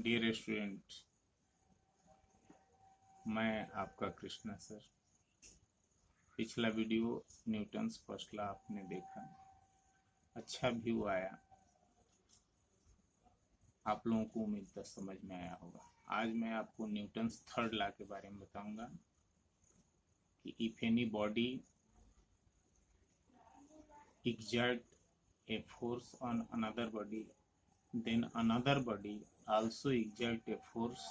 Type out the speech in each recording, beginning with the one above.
Dear student, मैं आपका Krishna sir. पिछला वीडियो न्यूटन्स फर्स्ट लॉ आपने देखा, अच्छा व्यू आया, आप लोगों को उम्मीद है समझ में आया होगा। आज मैं आपको न्यूटन्स थर्ड लॉ के बारे में बताऊंगा कि if any body exert a force on another body, then another body also exert a force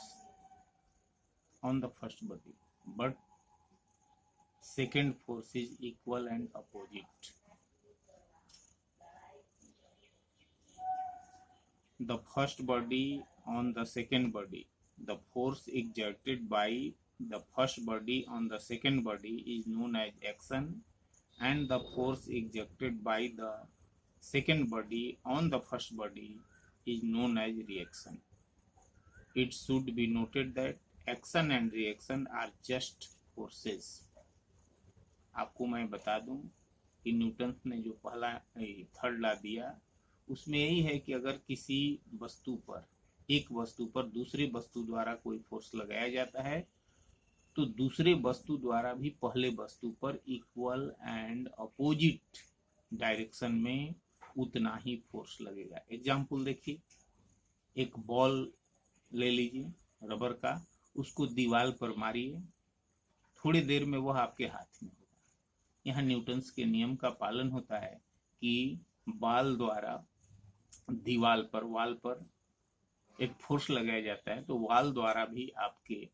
on the first body, but second force is equal and opposite. The first body on the second body, the force exerted by the first body on the second body is known as action, and the force exerted by the second body on the first body is known as reaction. It should be noted that action and reaction are just forces. आपको मैं बता दूं कि Newton ने जो पहला third law दिया उसमें यही है कि अगर किसी वस्तु पर, एक वस्तु पर दूसरे वस्तु द्वारा कोई फोर्स लगाया जाता है तो दूसरे वस्तु द्वारा भी पहले वस्तु पर इक्वल एंड अपोजिट डायरेक्शन में उतना ही फोर्स लगेगा। एग्जाम्पल देखिए, एक बॉल ले लीजिए रबर का, उसको दीवार पर मारिए, थोड़ी देर में वह आपके हाथ में होगा। यहाँ न्यूटन्स के नियम का पालन होता है कि बॉल द्वारा दीवार पर, वाल पर एक फोर्स लगाया जाता है तो वाल द्वारा भी आपके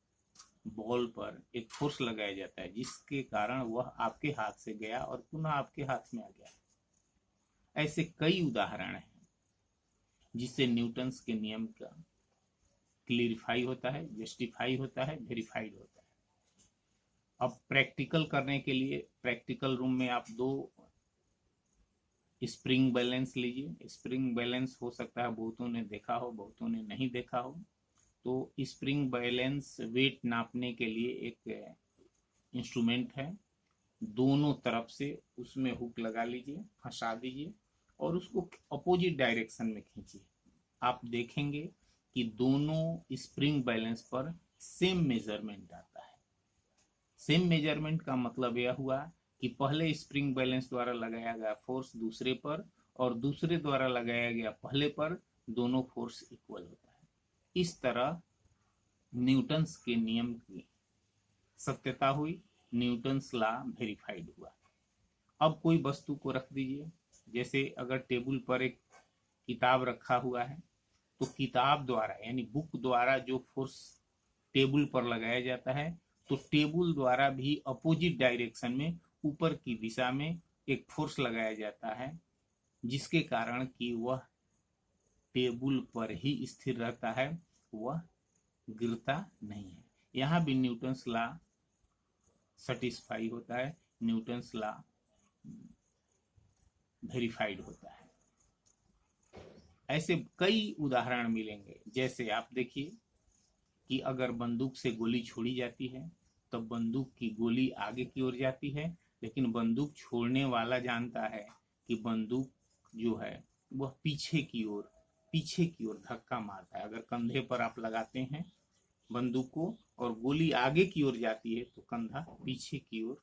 बॉल पर एक फोर्स लगाया जाता है, जिसके कारण वह आपके हाथ से गया और पुनः आपके हाथ में आ गया। ऐसे कई उदाहरण हैं जिससे न्यूटन्स के नियम का क्लियरिफाई होता है, जस्टिफाई होता है, वेरीफाइड होता है। अब प्रैक्टिकल करने के लिए प्रैक्टिकल रूम में आप दो स्प्रिंग बैलेंस लीजिए। स्प्रिंग बैलेंस हो सकता है बहुतों ने देखा हो, बहुतों ने नहीं देखा हो। तो स्प्रिंग बैलेंस वेट नापने के लिए एक इंस्ट्रूमेंट है, दोनों तरफ से उसमें हुक लगा लीजिए, फंसा दीजिए और उसको अपोजिट डायरेक्शन में खींचिए। आप देखेंगे कि दोनों स्प्रिंग बैलेंस पर सेम मेजरमेंट आता है। सेम मेजरमेंट का मतलब यह हुआ कि पहले स्प्रिंग बैलेंस द्वारा लगाया गया फोर्स दूसरे पर और दूसरे द्वारा लगाया गया पहले पर, दोनों फोर्स इक्वल होता है। इस तरह न्यूटन्स के नियम की सत्यता हुई, न्यूटन्स लॉ वेरीफाइड हुआ। अब कोई वस्तु को रख दीजिए, जैसे अगर टेबल पर एक किताब रखा हुआ है तो किताब द्वारा यानी बुक द्वारा जो फोर्स टेबल पर लगाया जाता है तो टेबल द्वारा भी अपोजिट डायरेक्शन में ऊपर की दिशा में एक फोर्स लगाया जाता है, जिसके कारण कि वह टेबल पर ही स्थिर रहता है, वह गिरता नहीं है। यहाँ भी न्यूटन्स लॉ सेटिस्फाई होता है, न्यूटन्स लॉ वेरीफाइड होता है। ऐसे कई उदाहरण मिलेंगे। जैसे आप देखिए कि अगर बंदूक से गोली छोड़ी जाती है तो बंदूक की गोली आगे की ओर जाती है, लेकिन बंदूक छोड़ने वाला जानता है कि बंदूक जो है वह पीछे की ओर धक्का मारता है। अगर कंधे पर आप लगाते हैं बंदूक को और गोली आगे की ओर जाती है तो कंधा पीछे की ओर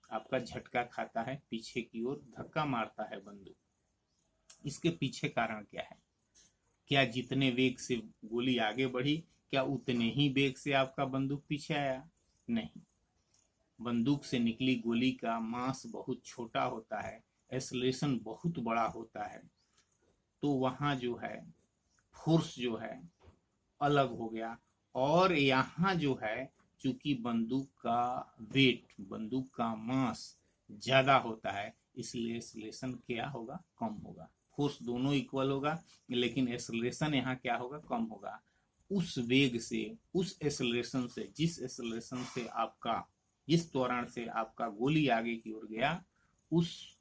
आपका झटका खाता है, पीछे की ओर धक्का मारता है बंदूक। इसके पीछे कारण क्या है? क्या जितने वेग से गोली आगे बढ़ी, क्या उतने ही वेग से आपका बंदूक पीछे आया? नहीं। बंदूक से निकली गोली का मास बहुत छोटा होता है, एक्सेलरेशन बहुत बड़ा होता है, तो वहां जो है फोर्स जो है अलग हो गया। और यहाँ जो है चूंकि बंदूक का वेट, बंदूक का मास ज्यादा होता है, इसलिए एक्सेलरेशन क्या होगा? कम होगा। फोर्स दोनों इक्वल होगा लेकिन एक्सेलरेशन यहाँ क्या होगा? कम होगा। उस वेग से, उस एक्सेलरेशन से, जिस एक्सेलरेशन से आपका, जिस त्वरण से आपका गोली आगे की ओर गया, उस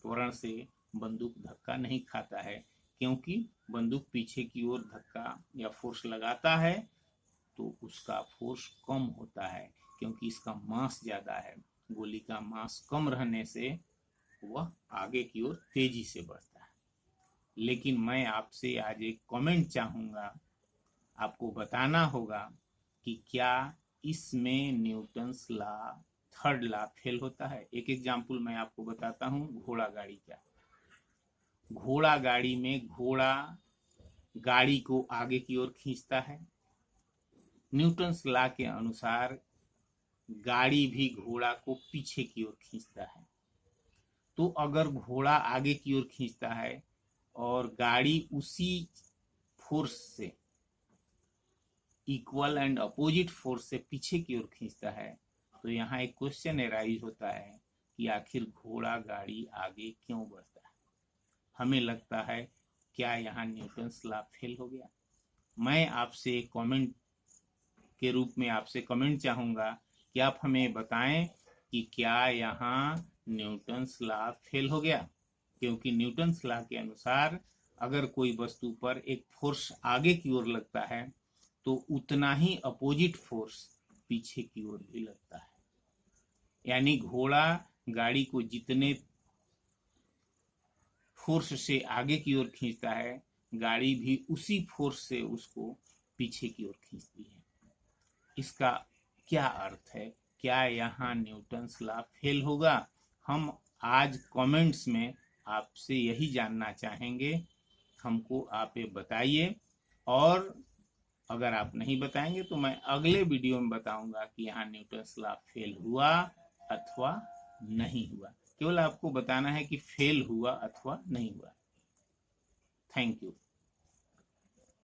त्वरण से बंदूक धक्का नहीं खाता है, क्योंकि बंदूक पीछे की ओर धक्का या फोर्स लगाता है तो उसका फोर्स कम होता है, क्योंकि इसका मास ज्यादा है। गोली का मास कम रहने से वह आगे की ओर तेजी से बढ़ता है। लेकिन मैं आपसे आज एक कमेंट चाहूंगा आपको बताना होगा कि क्या इसमें Newton's law, third law fail होता है। एक एग्जाम्पल मैं आपको बताता हूँ, घोड़ा गाड़ी का। घोड़ा गाड़ी में घोड़ा गाड़ी को आगे की ओर खींचता है। न्यूटन्स लॉ के अनुसार गाड़ी भी घोड़ा को पीछे की ओर खींचता है। तो अगर घोड़ा आगे की ओर खींचता है और गाड़ी उसी फोर्स से, इक्वल एंड अपोजिट फोर्स से पीछे की ओर खींचता है, तो यहाँ एक क्वेश्चन एराइज होता है कि आखिर घोड़ा गाड़ी आगे क्यों बढ़ता है। हमें लगता है क्या यहाँ न्यूटन्स लॉ फेल हो गया। मैं आपसे कमेंट के रूप में आपसे कमेंट चाहूंगा कि आप हमें बताएं कि क्या यहाँ न्यूटन्स लॉ फेल हो गया। क्योंकि न्यूटन्स लॉ के अनुसार अगर कोई वस्तु पर एक फोर्स आगे की ओर लगता है तो उतना ही अपोजिट फोर्स पीछे की ओर भी लगता है। यानी घोड़ा गाड़ी को जितने फोर्स से आगे की ओर खींचता है, गाड़ी भी उसी फोर्स से उसको पीछे की ओर खींचती है। इसका क्या अर्थ है, क्या यहाँ न्यूटन्स लॉ फेल होगा? हम आज कमेंट्स में आपसे यही जानना चाहेंगे। हमको आप ये बताइए, और अगर आप नहीं बताएंगे तो मैं अगले वीडियो में बताऊंगा कि यहाँ न्यूटन्स लॉ फेल हुआ अथवा नहीं हुआ। केवल आपको बताना है कि फेल हुआ अथवा नहीं हुआ। Thank you.